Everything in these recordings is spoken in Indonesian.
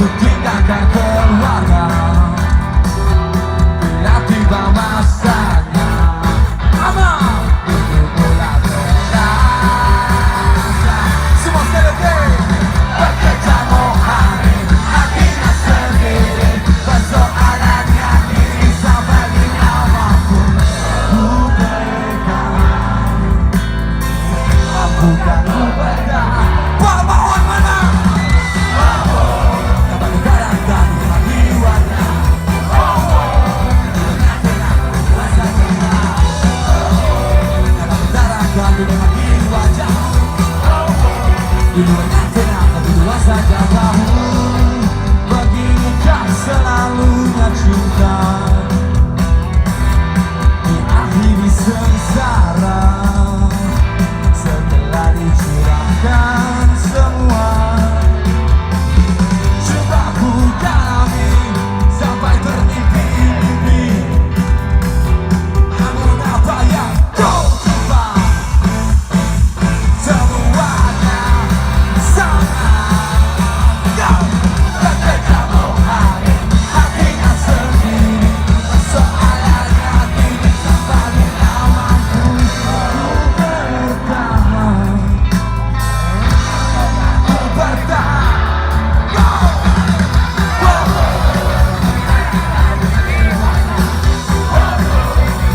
ku tinggalkan keluarga bila tiba masanya. Aman, itu pula terasa. Semua sekali lagi. Berkecamuk hari, hatinya sendiri. Persoalannya kini sampai di namaku. Bukan ku bertahan. Mohon menang. Dapat digarangkan dengan jiwanya. Rasa cinta. Dapat digarangkan dengan jiwanya. Hidupnya tenang tapi dua saja tahu. Beginilah selalunya cinta. Diakhiri sengsara setelah dicurahkan semua. Coba ku dalami sampai termimpi-mimpi. Namun apa yang kau coba, semuanya sama. Kau berkecamuk hari, hatinya sendiri. Persoalannya kini sampai di namaku. Ku bertahan.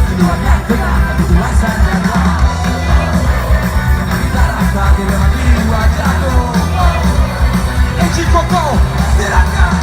Keduanya tenang tapi dua saja tahu. Didarahkan di lewat jiwa jatuh. Eji Koko, silakan.